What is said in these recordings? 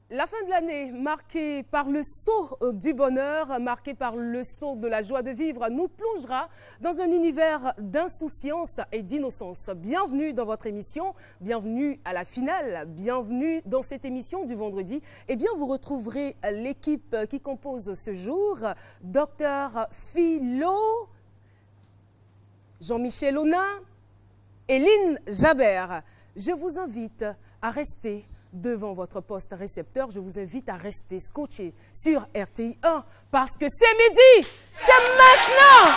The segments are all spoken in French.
La fin de l'année, marquée par le saut du bonheur, marquée par le saut de la joie de vivre, nous plongera dans un univers d'insouciance et d'innocence. Bienvenue dans votre émission, bienvenue à la finale, bienvenue dans cette émission du vendredi. Eh bien, vous retrouverez l'équipe qui compose ce jour, Dr Philo, Jean-Michel Onin et Lynn Jabert. Je vous invite à rester devant votre poste récepteur. Je vous invite à rester scotché sur RTI 1 parce que c'est midi, c'est maintenant.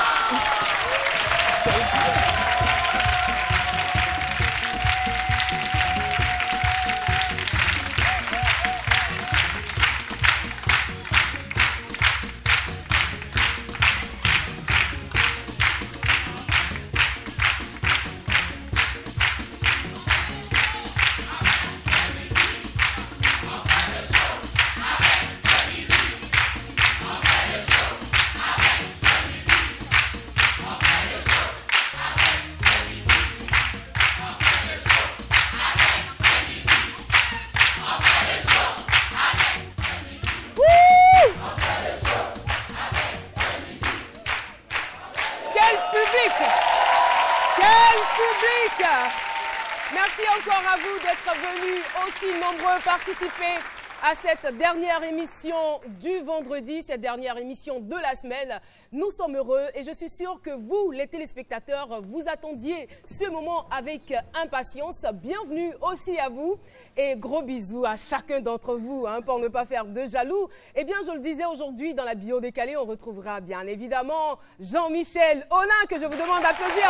Merci encore à vous d'être venus aussi nombreux participer à cette dernière émission du vendredi, cette dernière émission de la semaine. Nous sommes heureux et je suis sûre que vous, les téléspectateurs, vous attendiez ce moment avec impatience. Bienvenue aussi à vous et gros bisous à chacun d'entre vous pour ne pas faire de jaloux. Eh bien, je le disais aujourd'hui, dans la bio décalée, on retrouvera bien évidemment Jean-Michel Onin, que je vous demande d'applaudir.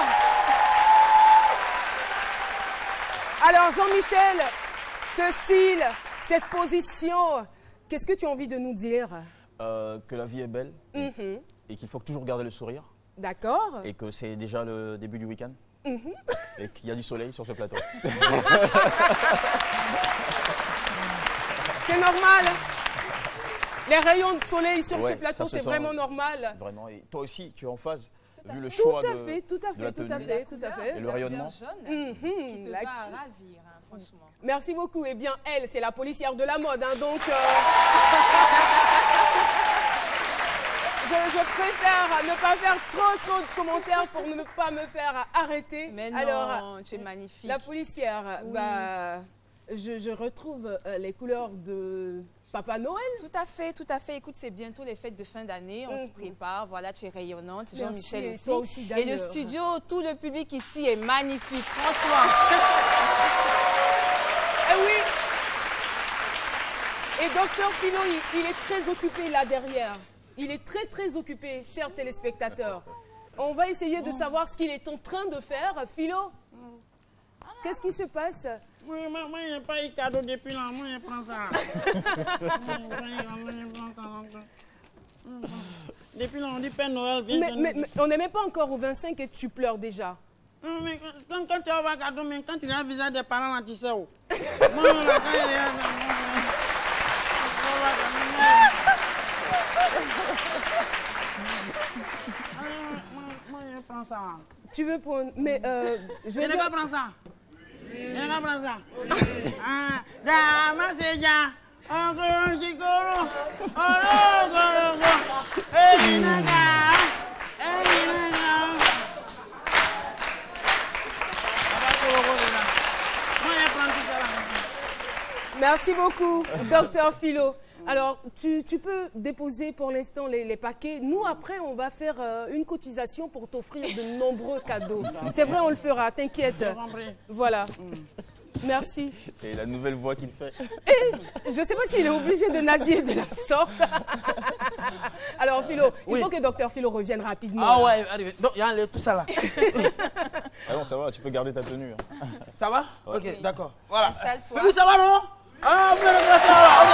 Alors Jean-Michel, ce style, cette position, qu'est-ce que tu as envie de nous dire? Que la vie est belle et qu'il faut toujours garder le sourire. D'accord. Et que c'est déjà le début du week-end et qu'il y a du soleil sur ce plateau. C'est normal. Les rayons de soleil sur ce plateau, c'est vraiment normal. Vraiment. Et toi aussi, tu es en phase. Vu le choix tout à fait. Et le rayonnement. Jaune qui te va ravir, franchement. Merci beaucoup. Eh bien, elle, c'est la policière de la mode, donc je préfère ne pas faire trop de commentaires pour ne pas me faire arrêter. Mais non, alors, tu es magnifique. La policière, oui. Je retrouve les couleurs de Papa Noël. Tout à fait. Écoute, c'est bientôt les fêtes de fin d'année. On se prépare. Voilà, tu es rayonnante. Jean-Michel aussi. Toi aussi et le studio, tout le public ici est magnifique. Franchement. Eh oui. Et Dr Philo, il est très occupé là derrière. Il est très occupé, chers téléspectateurs. On va essayer de savoir ce qu'il est en train de faire. Philo, qu'est-ce qui se passe? Oui, moi, je n'ai pas eu cadeau depuis là. Moi, je prends ça. Depuis là, on dit Père Noël, viens. Mais on n'est même pas encore au 25 et tu pleures déjà. Mais quand tu as un cadeau, mais quand il y a un visage des parents, là, tu sais où. Moi, je prends ça. Tu veux prendre... Mais je vais dire... pas prendre ça. Je vais pas prendre ça. Dama seja, encore chikoro, Merci beaucoup, Dr Philo. Alors, tu peux déposer pour l'instant les paquets. Nous, après, on va faire une cotisation pour t'offrir de nombreux cadeaux. C'est vrai, on le fera, t'inquiète. Voilà. Merci. Et la nouvelle voix qu'il fait. Et je ne sais pas s'il est obligé de nasiller de la sorte. Alors, Philo, il faut que Dr Philo revienne rapidement. Ah ouais, allez, donc il y a tout ça là. Ah non, ça va, tu peux garder ta tenue. Ça va? Ouais. Ok, d'accord. Voilà. Installe-toi. Oui, ça va, non? Ah, vous êtes là, ça va. Ok.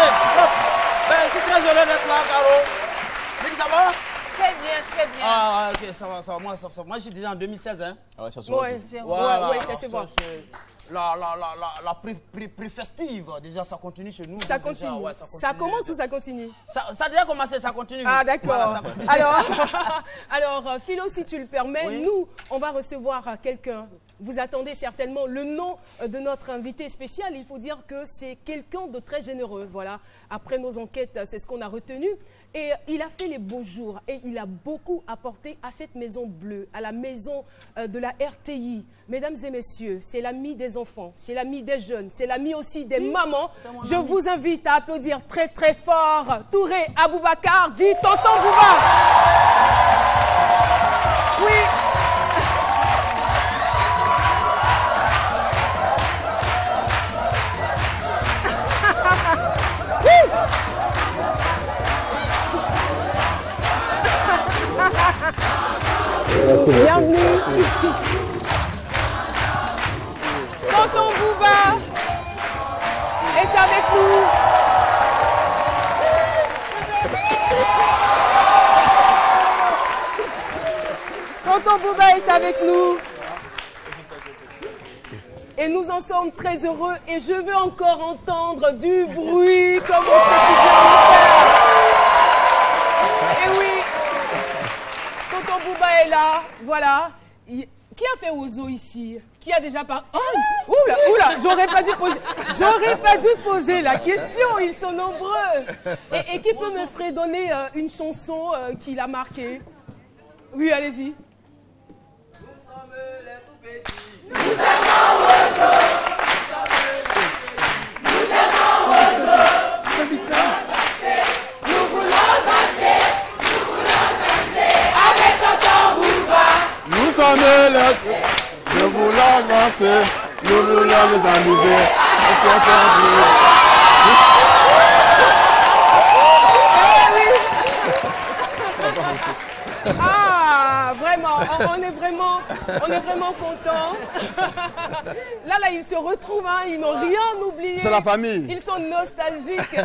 Ben, je suis très heureux d'être là, Caro. Mais ça va? Très bien. Ah, ok, ça va. Moi, je suis déjà en 2016, hein. Ah ouais, ça se voit. Ouais, Voilà, ça se voit. La pré-festive, déjà, ça continue chez nous. Ça continue. Déjà, ouais, Ça commence ou ça continue? Ça a déjà commencé, ça continue. Ah, d'accord. Voilà, alors, Philo, si tu le permets, oui. nous, on va recevoir quelqu'un Vous attendez certainement le nom de notre invité spécial. Il faut dire que c'est quelqu'un de très généreux. Voilà, après nos enquêtes, c'est ce qu'on a retenu. Et il a fait les beaux jours et il a beaucoup apporté à cette maison bleue, à la maison de la RTI. Mesdames et messieurs, c'est l'ami des enfants, c'est l'ami des jeunes, c'est l'ami aussi des mamans. Je vous invite à applaudir très très fort Touré Aboubacar, dit Tonton Bouba. Oui. Bienvenue. Tonton Bouba est avec nous. Tonton Bouba est avec nous. Et nous en sommes très heureux. Et je veux encore entendre du bruit comme on sait si bien le faire. Et oui. Tonton Bouba est là, voilà. Qui a fait Ozo ici? Qui a déjà parlé? Oh, oula, j'aurais pas dû poser la question, ils sont nombreux. Et qui peut me fredonner une chanson qui l'a marqué? Oui, allez-y. Nous sommes les tout petits. Nous aimons Ozo. Nous aimons Ozo. Nous voulons danser. Avec Tonton Bouba. Nous sommes là, nous voulons danser, nous voulons nous amuser. Ah, vraiment, on est vraiment contents. Là, ils se retrouvent, hein, ils n'ont rien oublié. C'est la famille. Ils sont nostalgiques.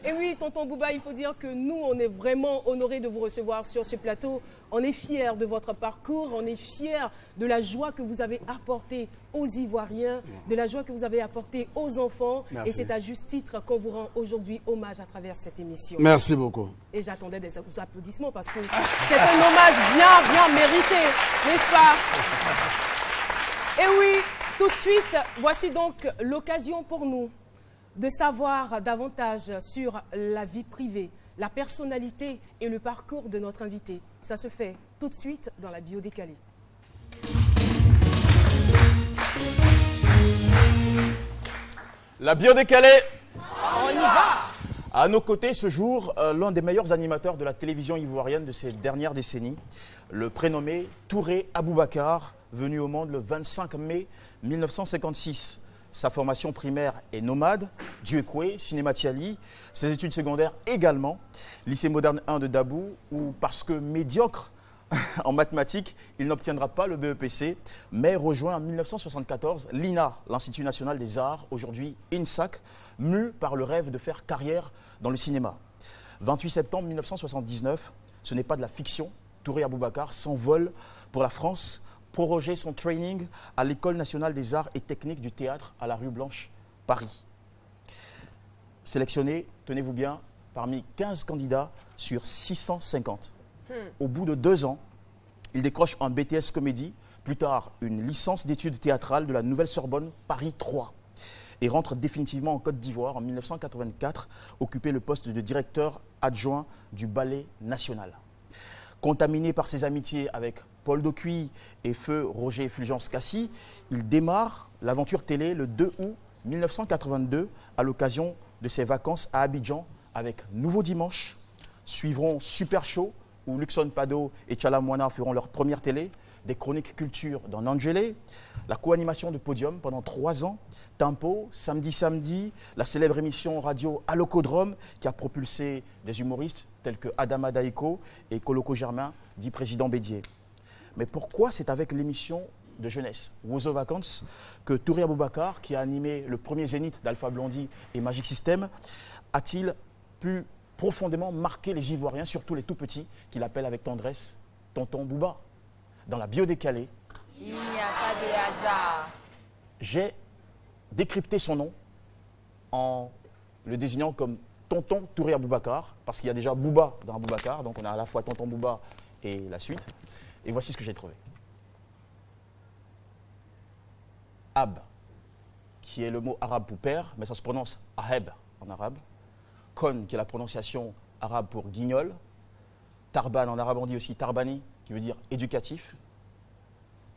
Et oui, Tonton Bouba, il faut dire que nous, on est vraiment honorés de vous recevoir sur ce plateau. On est fiers de votre parcours, on est fiers de la joie que vous avez apportée aux Ivoiriens, de la joie que vous avez apportée aux enfants. Merci. Et c'est à juste titre qu'on vous rend aujourd'hui hommage à travers cette émission. Merci beaucoup. Et j'attendais des applaudissements parce que c'est un hommage bien mérité, n'est-ce pas? Et oui, tout de suite, voici donc l'occasion pour nous de savoir davantage sur la vie privée, la personnalité et le parcours de notre invité. Ça se fait tout de suite dans la bio décalée. La bio décalée. On y va. À nos côtés ce jour, l'un des meilleurs animateurs de la télévision ivoirienne de ces dernières décennies, le prénommé Touré Aboubacar, venu au monde le 25 mai 1956. Sa formation primaire est nomade, Dieukwé, Cinématiali, ses études secondaires également, lycée moderne 1 de Dabou, où parce que médiocre en mathématiques, il n'obtiendra pas le BEPC, mais rejoint en 1974 l'INA, l'Institut national des arts, aujourd'hui INSAC, mu par le rêve de faire carrière dans le cinéma. 28 septembre 1979, ce n'est pas de la fiction, Touré Aboubacar s'envole pour la France, proroger son training à l'École nationale des arts et techniques du théâtre à la rue Blanche, Paris. Sélectionné, tenez-vous bien, parmi 15 candidats sur 650. Au bout de 2 ans, il décroche un BTS comédie, plus tard une licence d'études théâtrales de la Nouvelle Sorbonne, Paris 3, et rentre définitivement en Côte d'Ivoire en 1984, occuper le poste de directeur adjoint du Ballet National. Contaminé par ses amitiés avec Paul Docuy et feu Roger Fulgence Cassis, il démarre l'aventure télé le 2 août 1982 à l'occasion de ses vacances à Abidjan avec Nouveau Dimanche. Suivront Super Show où Luxon Pado et Tchala Moana feront leur première télé, des chroniques culture dans Nangélé, la co-animation de Podium pendant 3 ans, Tempo, Samedi, la célèbre émission radio Allocodrome qui a propulsé des humoristes tels que Adama Daïko et Koloko Germain, dit président Bédier. Mais pourquoi c'est avec l'émission de jeunesse, Wozo Vacances, que Touré Aboubacar, qui a animé le premier Zénith d'Alpha Blondy et Magic System, a-t-il pu profondément marquer les Ivoiriens, surtout les tout petits, qu'il appelle avec tendresse Tonton Bouba? Dans la bio décalée, Il n'y a pas de hasard. j'ai décrypté son nom en le désignant comme Tonton Touré Aboubacar, parce qu'il y a déjà Bouba dans Aboubacar, donc on a à la fois Tonton Bouba et la suite. Et voici ce que j'ai trouvé. Ab, qui est le mot arabe pour père, mais ça se prononce Aheb en arabe. Kon, qui est la prononciation arabe pour guignol. Tarban, en arabe on dit aussi Tarbani, qui veut dire éducatif.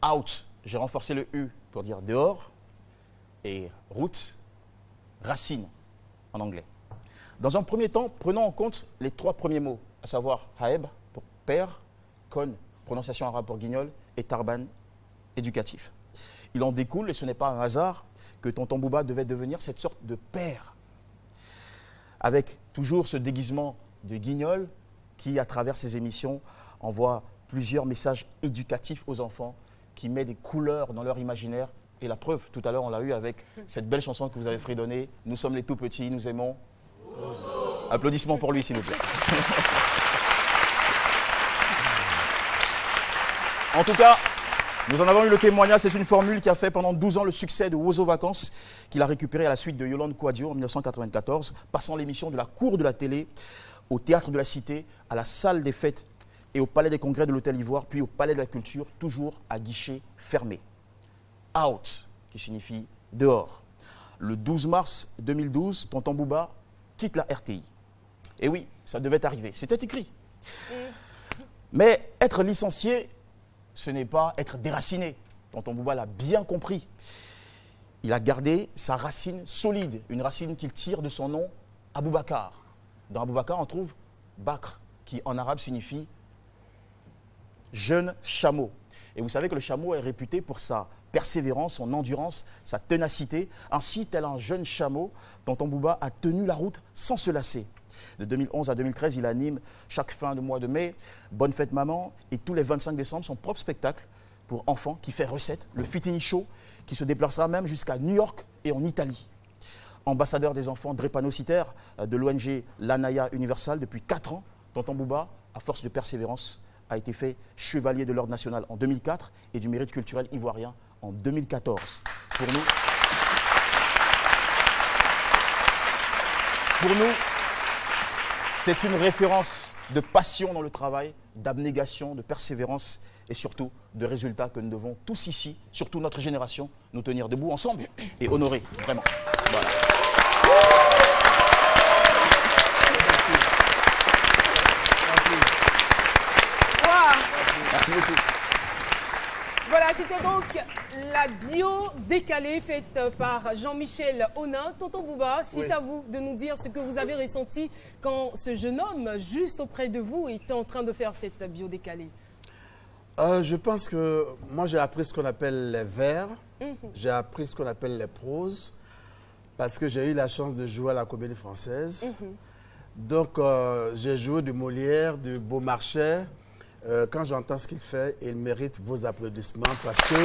Out, j'ai renforcé le U pour dire dehors. Et route, racine en anglais. Dans un premier temps, prenons en compte les 3 premiers mots, à savoir Haeb pour père, Kon, prononciation arabe pour guignol, et Tarban, éducatif. Il en découle, et ce n'est pas un hasard, que Tonton Bouba devait devenir cette sorte de père, avec toujours ce déguisement de guignol qui, à travers ses émissions, envoie plusieurs messages éducatifs aux enfants, qui met des couleurs dans leur imaginaire. Et la preuve, tout à l'heure, on l'a eu avec cette belle chanson que vous avez fredonnée, « Nous sommes les tout petits, nous aimons ». Applaudissements pour lui, s'il vous plaît. En tout cas, nous en avons eu le témoignage. C'est une formule qui a fait pendant 12 ans le succès de Wozo Vacances, qu'il a récupéré à la suite de Yolande Kouadio en 1994, passant l'émission de la cour de la télé au théâtre de la Cité, à la salle des fêtes et au palais des congrès de l'Hôtel Ivoire, puis au palais de la culture, toujours à guichet fermé. Out, qui signifie dehors. Le 12 mars 2012, Tonton Bouba quitte la RTI. Et oui, ça devait arriver, c'était écrit. Mais être licencié, ce n'est pas être déraciné. Tonton Bouba l'a bien compris. Il a gardé sa racine solide, une racine qu'il tire de son nom, Aboubakar. Dans Aboubakar, on trouve Bakr, qui en arabe signifie jeune chameau. Et vous savez que le chameau est réputé pour sa persévérance, son endurance, sa ténacité. Ainsi, tel un jeune chameau, Tonton Bouba a tenu la route sans se lasser. De 2011 à 2013, il anime chaque fin de mois de mai Bonne Fête Maman et tous les 25 décembre son propre spectacle pour enfants qui fait recette, le Fitini Show, qui se déplacera même jusqu'à New York et en Italie. Ambassadeur des enfants drépanocytaires de l'ONG L'Anaya Universal depuis 4 ans, Tonton Bouba, à force de persévérance, a été fait chevalier de l'Ordre national en 2004 et du mérite culturel ivoirien en 2014. Pour nous, c'est une référence de passion dans le travail, d'abnégation, de persévérance et surtout de résultats que nous devons tous ici, surtout notre génération, nous tenir debout ensemble et honorer, vraiment. Voilà. Merci beaucoup. Voilà, c'était donc la bio décalée faite par Jean-Michel Onin. Tonton Bouba, c'est à vous de nous dire ce que vous avez ressenti quand ce jeune homme, juste auprès de vous, était en train de faire cette bio décalée. Je pense que moi, j'ai appris ce qu'on appelle les vers, j'ai appris ce qu'on appelle les proses, parce que j'ai eu la chance de jouer à la Comédie Française. Donc, j'ai joué du Molière, du Beaumarchais. Quand j'entends ce qu'il fait, il mérite vos applaudissements parce que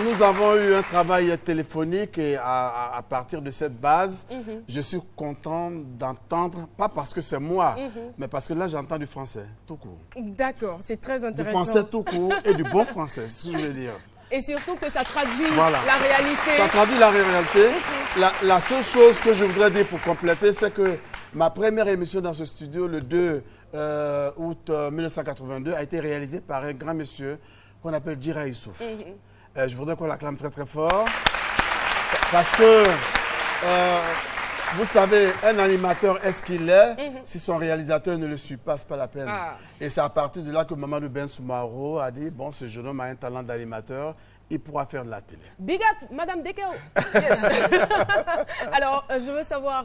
nous avons eu un travail téléphonique et à partir de cette base, je suis content d'entendre, pas parce que c'est moi, mais parce que là j'entends du français, tout court. D'accord, c'est très intéressant. Du français tout court et du bon français, c'est ce que je veux dire. Et surtout que ça traduit la réalité. Ça traduit la réalité. La seule chose que je voudrais dire pour compléter, c'est que ma première émission dans ce studio, le 2 août 1982, a été réalisée par un grand monsieur qu'on appelle Djira Youssouf. Je voudrais qu'on l'acclame très très fort. Parce que, vous savez, un animateur est ce qu'il est. Si son réalisateur ne le suit pas, ce n'est pas la peine. Et c'est à partir de là que Mamadou Ben Soumaro a dit, bon, ce jeune homme a un talent d'animateur, il pourra faire de la télé. Big up, Madame Dekeo. Yes. Alors, je veux savoir,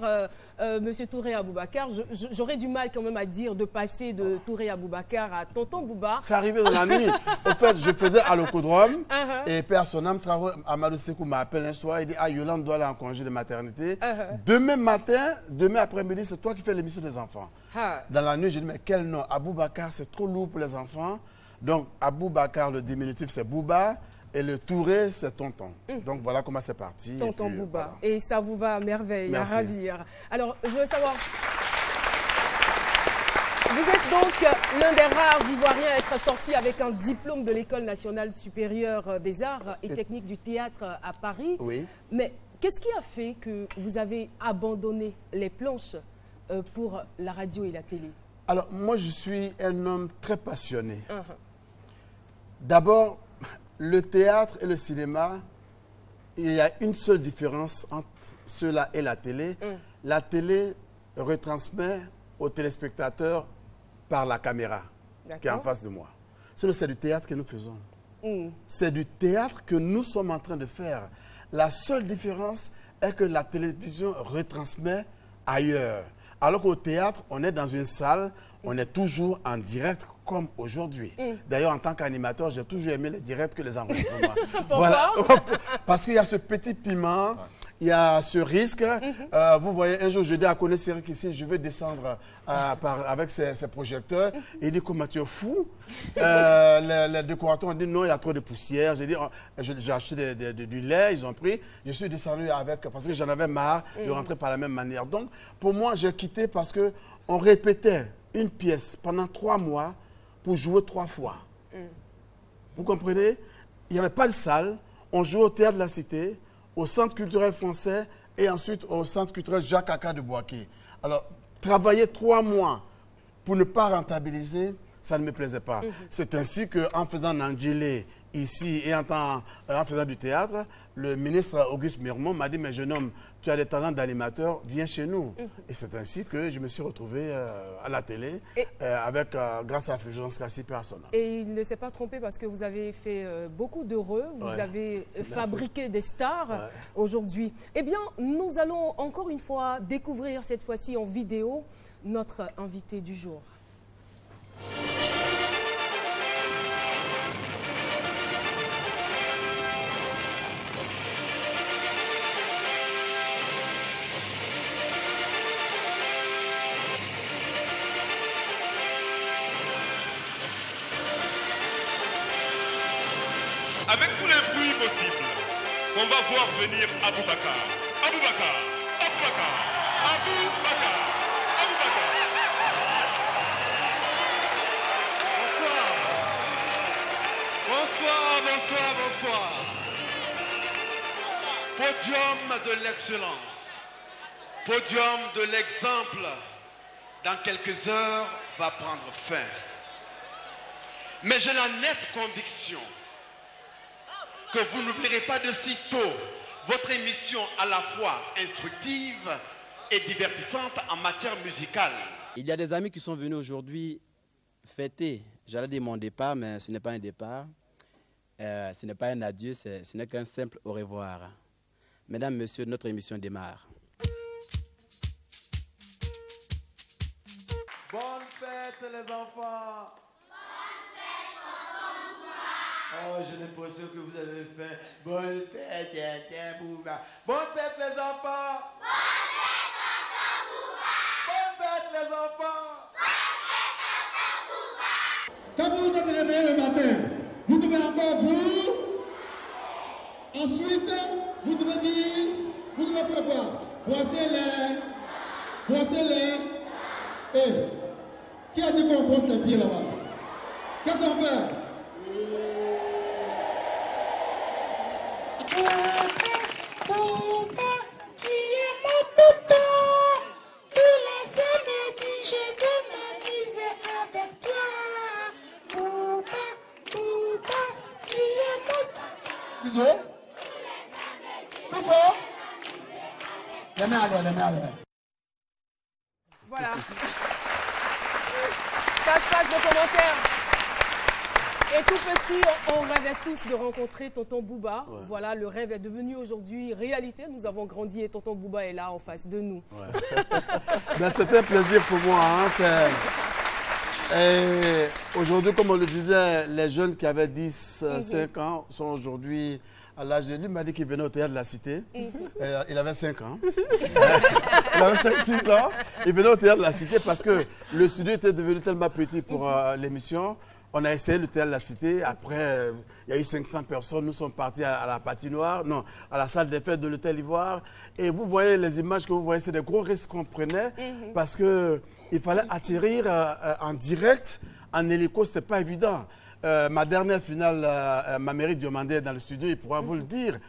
Monsieur Touré Aboubakar, j'aurais du mal quand même à dire de passer de Touré Aboubakar à Tonton Bouba. C'est arrivé dans la nuit. Au fait, je faisais à l'Ocodrome et Père Sonam Amadou Sekou m'appelle un soir et dit, ah, Yolande doit aller en congé de maternité. Demain matin, demain après-midi, c'est toi qui fais l'émission des enfants. Dans la nuit, j'ai dit, mais quel nom? Aboubakar, c'est trop lourd pour les enfants. Donc, Aboubakar, le diminutif, c'est Bouba. Et le Touré, c'est Tonton. Donc voilà comment c'est parti. Tonton Bouba. Voilà. Et ça vous va à merveille, à ravir. Alors, je veux savoir, vous êtes donc l'un des rares Ivoiriens à être sorti avec un diplôme de l'École nationale supérieure des arts et techniques du théâtre à Paris. Oui. Mais qu'est-ce qui a fait que vous avez abandonné les planches pour la radio et la télé? Alors, moi, je suis un homme très passionné. D'abord, le théâtre et le cinéma, il y a une seule différence entre cela et la télé. La télé retransmet aux téléspectateurs par la caméra qui est en face de moi. Sinon, c'est du théâtre que nous faisons. C'est du théâtre que nous sommes en train de faire. La seule différence est que la télévision retransmet ailleurs. Alors qu'au théâtre, on est dans une salle, on est toujours en direct comme aujourd'hui. D'ailleurs, en tant qu'animateur, j'ai toujours aimé les directs que les enregistrements. Voilà. Parce qu'il y a ce petit piment. Il y a ce risque. Vous voyez, un jour, je dis à Koné Sérik ici, je vais descendre avec ces projecteurs. Et il dit, comment tu es fou? Les décorateurs ont dit, non, il y a trop de poussière. J'ai dit, j'ai acheté du lait, ils ont pris. Je suis descendu avec, parce que j'en avais marre de rentrer par la même manière. Donc, pour moi, j'ai quitté parce qu'on répétait une pièce pendant 3 mois pour jouer 3 fois. Vous comprenez? Il n'y avait pas de salle. On jouait au Théâtre de la Cité, au Centre culturel français et ensuite au Centre culturel Jacques Aka de Boaké. Alors, travailler 3 mois pour ne pas rentabiliser, ça ne me plaisait pas. C'est ainsi qu'en faisant Nangélé ici et en faisant du théâtre, le ministre Auguste Mirmont m'a dit, mais jeune homme, tu as des talents d'animateur, viens chez nous. Et c'est ainsi que je me suis retrouvé à la télé grâce à Fulgence Kassi Persona. Et il ne s'est pas trompé parce que vous avez fait beaucoup d'heureux, vous avez fabriqué des stars aujourd'hui. Eh bien, nous allons encore une fois découvrir cette fois-ci en vidéo notre invité du jour. Avec tous les bruits possibles, on va voir venir Aboubakar. Aboubakar, Aboubakar, Aboubakar, Aboubakar. Bonsoir, bonsoir, bonsoir, bonsoir. Podium de l'excellence, podium de l'exemple, dans quelques heures va prendre fin. Mais j'ai la nette conviction que vous n'oublierez pas de sitôt votre émission à la fois instructive et divertissante en matière musicale. Il y a des amis qui sont venus aujourd'hui fêter, j'allais dire mon départ, mais ce n'est pas un départ, ce n'est pas un adieu, ce n'est qu'un simple au revoir. Mesdames, Messieurs, notre émission démarre. Bonne fête les enfants! Oh, j'ai l'impression que vous avez fait bonne fête, Bouba. Bonne fête, les enfants. Bonne fête, les enfants. Quand vous vous êtes réveillé le matin, vous devez encore vous. Ensuite, vous devez dire, vous devez faire quoi? Brosser les. Et qui a dit qu'on brosse les pieds là-bas? Qu'est-ce qu'on fait? Poupa, tu es mon toutou. Tous les samedis, je veux m'amuser avec toi. Poupa, tu es mon toutou. DJ, plus fort. Les mains à l'air. Voilà. Ça se passe de commentaires. Et tout petit, on rêvait tous de rencontrer Tonton Bouba. Voilà, le rêve est devenu aujourd'hui réalité. Nous avons grandi et Tonton Bouba est là en face de nous. C'était un plaisir pour moi. Aujourd'hui, comme on le disait, les jeunes qui avaient 10, 5 ans sont aujourd'hui à l'âge de lui. Il m'a dit qu'il venait au Théâtre de la Cité. Il avait 5 ans. Il avait 5-6 ans. Il venait au Théâtre de la Cité parce que le studio était devenu tellement petit pour l'émission. On a essayé le Théâtre de la Cité. Après, il y a eu 500 personnes. Nous sommes partis à la patinoire, non, à la salle des fêtes de l'Hôtel Ivoire. Et vous voyez les images que vous voyez, c'est des gros risques qu'on prenait parce qu'il fallait atterrir en direct, en hélico, ce n'était pas évident. Ma dernière finale, ma mairie Diomandé dans le studio, il pourra vous le dire.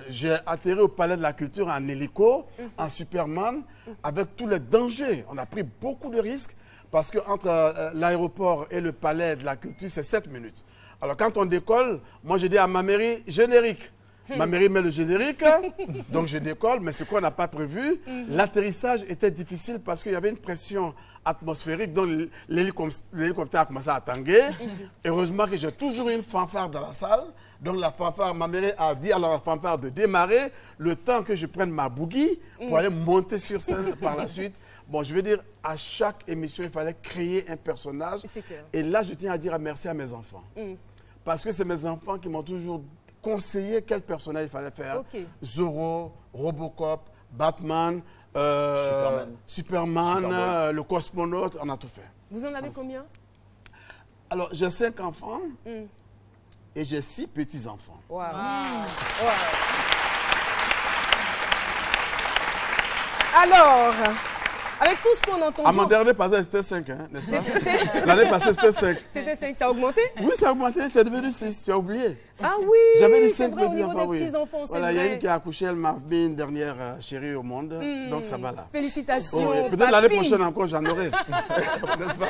J'ai atterri au Palais de la Culture en hélico, en Superman, avec tous les dangers. On a pris beaucoup de risques parce qu'entre l'aéroport et le palais de la culture, c'est 7 minutes. Alors, quand on décolle, moi, je dis à ma mairie, générique. Ma mairie met le générique, donc je décolle, mais ce qu'on n'a pas prévu, l'atterrissage était difficile parce qu'il y avait une pression atmosphérique, donc l'hélicoptère a commencé à tanguer. Heureusement que j'ai toujours une fanfare dans la salle, donc la fanfare, ma mairie a dit à la fanfare de démarrer, le temps que je prenne ma bougie pour aller monter sur scène par la suite. Bon, je veux dire, à chaque émission, il fallait créer un personnage. Et là, je tiens à dire merci à mes enfants. Parce que c'est mes enfants qui m'ont toujours conseiller quel personnage il fallait faire. Zorro, Robocop, Batman, Superman, le cosmonaute, on a tout fait. Vous en avez combien? Alors, j'ai 5 enfants et j'ai 6 petits-enfants. Wow. Alors, avec tout ce qu'on entend... À mon dernier passage, c'était 5, hein, n'est-ce pas? L'année passée, c'était 5. C'était 5, ça a augmenté? Oui, ça a augmenté, c'est devenu 6, tu as oublié. Ah oui, j'avais dit c'est 5 vrai, au niveau petits-enfants, des petits-enfants, c'est voilà, vrai. il y a une qui a accouché, elle m'a mis une dernière chérie au monde, donc ça va là. Félicitations, peut-être l'année prochaine encore, j'en aurai.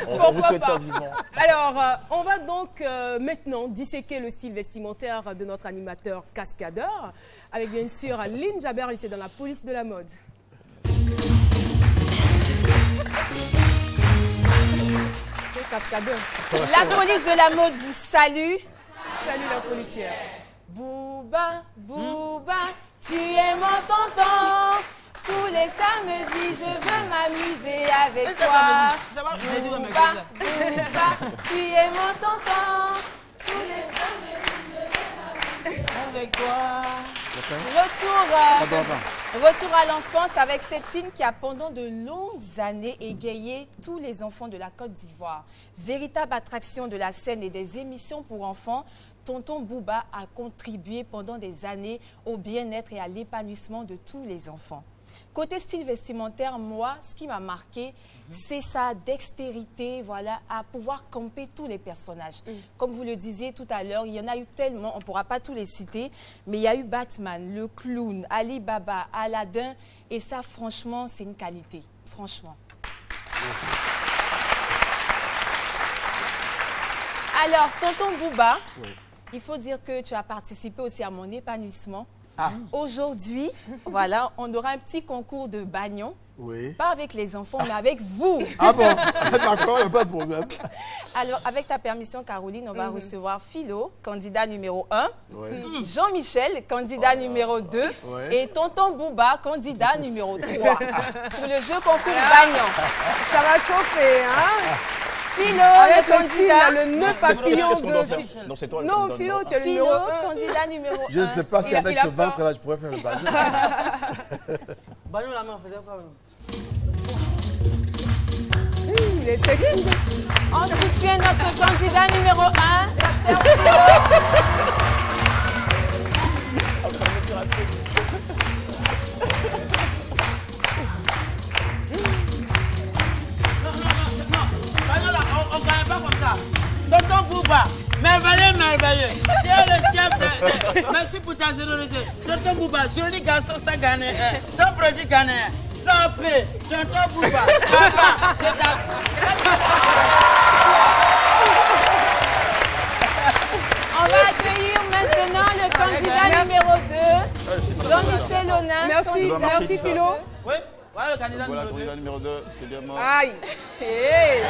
On vous souhaite ça vivant. Alors, on va donc maintenant disséquer le style vestimentaire de notre animateur cascadeur, avec bien sûr Lynn Jaber, ici dans la police de la mode. Cascadeur. La police de la mode vous salue. Salut la policière. Bouba, Bouba, tu es mon tonton. Tous les samedis, je veux m'amuser avec toi. Bouba, Bouba, tu es mon tonton. Tous les samedis, je veux m'amuser avec toi. Retour à l'enfance avec cette hymne qui a pendant de longues années égayé tous les enfants de la Côte d'Ivoire. Véritable attraction de la scène et des émissions pour enfants, Tonton Bouba a contribué pendant des années au bien-être et à l'épanouissement de tous les enfants. Côté style vestimentaire, moi, ce qui m'a marqué, c'est sa dextérité, voilà, à pouvoir camper tous les personnages. Comme vous le disiez tout à l'heure, il y en a eu tellement, on ne pourra pas tous les citer, mais il y a eu Batman, le clown, Ali Baba, Aladdin, et ça, franchement, c'est une qualité, franchement. Merci. Alors, Tonton Bouba, il faut dire que tu as participé aussi à mon épanouissement. Aujourd'hui, voilà, on aura un petit concours de bagnon. Pas avec les enfants, mais avec vous. Ah bon? D'accord, il n'y a pas de problème. Alors, avec ta permission, Caroline, on va recevoir Philo, candidat numéro 1. Jean-Michel, candidat numéro 2. Et Tonton Bouba, candidat numéro 3. Pour le jeu concours bagnon. Ça va chauffer, hein? Philo, avec le candidat. Le nœud papillon de... Non, c'est toi. Non, Philo, tu es le numéro 1. Candidat numéro 1. Je ne sais pas si avec ce ventre-là, je pourrais faire le bagnon. Bagnon, la main, on faisait quoi? Il est sexy. On soutient notre candidat numéro 1, Dr. Philo. Tonton Bouba, merveilleux, merveilleux. Tu es le chef de... Merci pour ta générosité. Tonton Bouba, joli garçon sans gagner, sans produit gagné, sans paix. Tonton Bouba, papa, c'est ta... On va accueillir maintenant le candidat numéro 2, Jean-Michel Onin. Merci, merci Philo. Oui, voilà le candidat Voilà, candidat numéro 2, c'est bien moi. Aïe. Et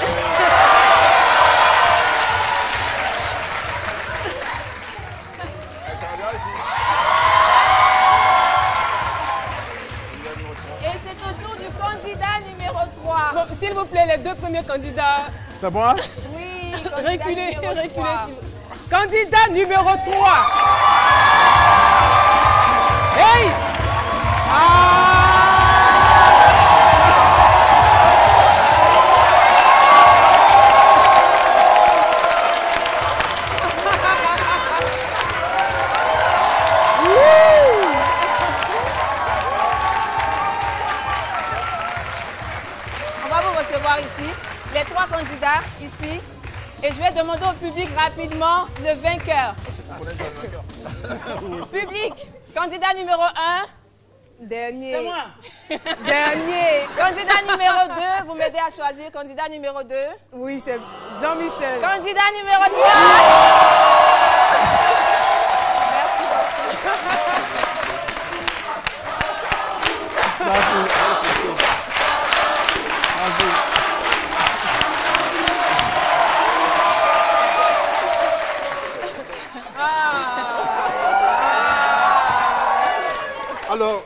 c'est au tour du candidat numéro 3. Bon, s'il vous plaît, les deux premiers candidats. C'est moi? Oui, reculez, numéro reculez. 3. Candidat numéro 3. Hey! On va vous recevoir ici, les 3 candidats ici. Et je vais demander au public rapidement le vainqueur. Public, candidat numéro 1, Dernier. C'est moi. Dernier. Candidat numéro 2, vous m'aidez à choisir. Candidat numéro 2. Oui, c'est Jean-Michel. Candidat numéro 3. Merci Alors,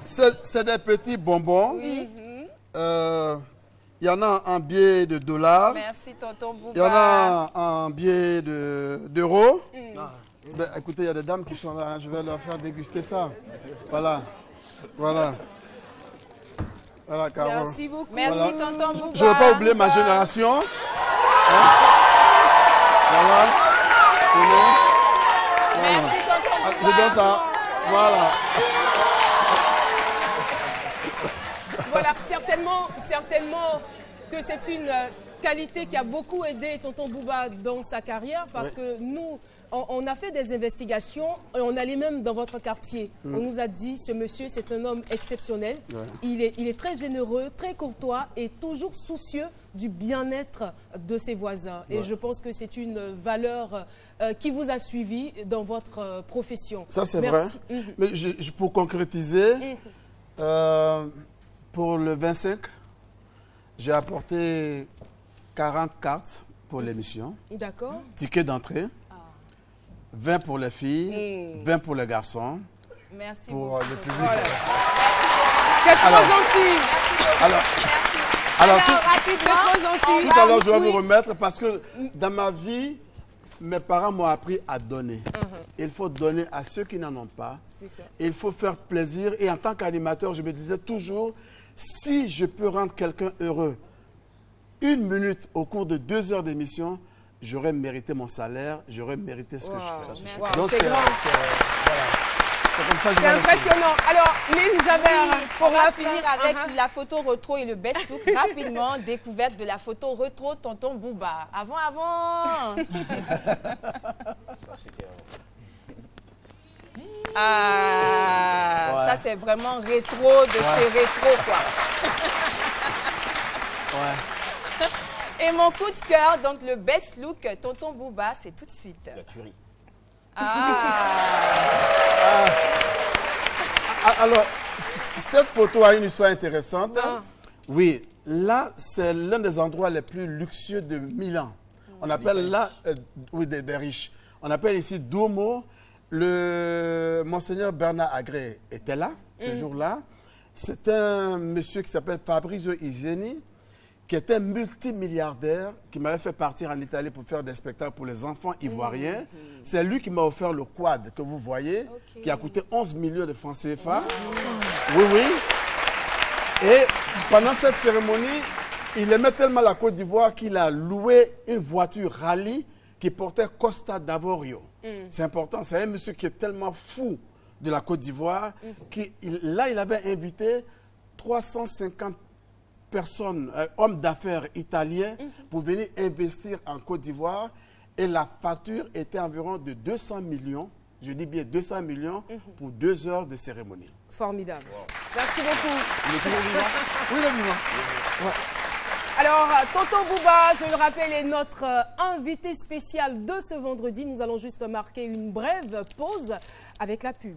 c'est des petits bonbons. Oui. Il y en a en billet de dollars. Merci, tonton Bouba. Il y en a en billet d'euros. Ben, écoutez, il y a des dames qui sont là. Hein. Je vais leur faire déguster ça. Voilà. Voilà. Voilà, Caro. Merci beaucoup. Merci, Voilà. tonton Bouba. Je ne vais pas oublier ma génération. Hein? Voilà. Merci, tonton Ah, Bouba. je donne ça. Voilà. Voilà, certainement que c'est une qualité qui a beaucoup aidé tonton Bouba dans sa carrière parce que nous, on a fait des investigations et on allait même dans votre quartier. On nous a dit, ce monsieur, c'est un homme exceptionnel. Il est très généreux, très courtois et toujours soucieux du bien-être de ses voisins. Et je pense que c'est une valeur qui vous a suivi dans votre profession. Ça, c'est vrai. Mais pour concrétiser, pour le 25, j'ai apporté 40 cartes pour l'émission. D'accord. Ticket d'entrée. 20 pour les filles, 20 pour les garçons. Merci pour beaucoup. le public. Voilà. C'est trop gentil. Alors, rapidement, c'est trop gentil. tout à l'heure, je vais vous remettre parce que dans ma vie, mes parents m'ont appris à donner. Il faut donner à ceux qui n'en ont pas. Ça. Il faut faire plaisir. Et en tant qu'animateur, je me disais toujours, si je peux rendre quelqu'un heureux 1 minute au cours de 2 heures d'émission, j'aurais mérité mon salaire, j'aurais mérité ce que je fais. Wow, Donc, c'est grand. c'est comme ça que je C'est vais impressionnant. Alors, Lynn Javert, pour on va la finir avec la photo retro et le best look. Rapidement, découverte de la photo retro tonton Bouba. Avant. Ah, ça c'est vraiment rétro de chez rétro, quoi. Et mon coup de cœur, donc le best look tonton Bouba, c'est tout de suite. La tuerie. Alors, cette photo a une histoire intéressante. Oui, là, c'est l'un des endroits les plus luxueux de Milan. On appelle là, oui, des riches. On appelle ici Duomo. Le Monseigneur Bernard Agré était là, ce jour-là. C'est un monsieur qui s'appelle Fabrizio Izzeni, qui était multimilliardaire, qui m'avait fait partir en Italie pour faire des spectacles pour les enfants ivoiriens. C'est lui qui m'a offert le quad que vous voyez, qui a coûté 11 millions de francs CFA. Oui, oui. Et pendant cette cérémonie, il aimait tellement la Côte d'Ivoire qu'il a loué une voiture rallye qui portait Costa d'Avorio. C'est important, c'est un monsieur qui est tellement fou de la Côte d'Ivoire, là, il avait invité 350 personnes, hommes d'affaires italiens, pour venir investir en Côte d'Ivoire. Et la facture était environ de 200 millions, je dis bien 200 millions, pour 2 heures de cérémonie. Formidable. Merci beaucoup. Il est toujours vivant? Oui, il est vivant. Ouais. Alors, tonton Bouba, je le rappelle, est notre invité spécial de ce vendredi. Nous allons juste marquer une brève pause avec la pub.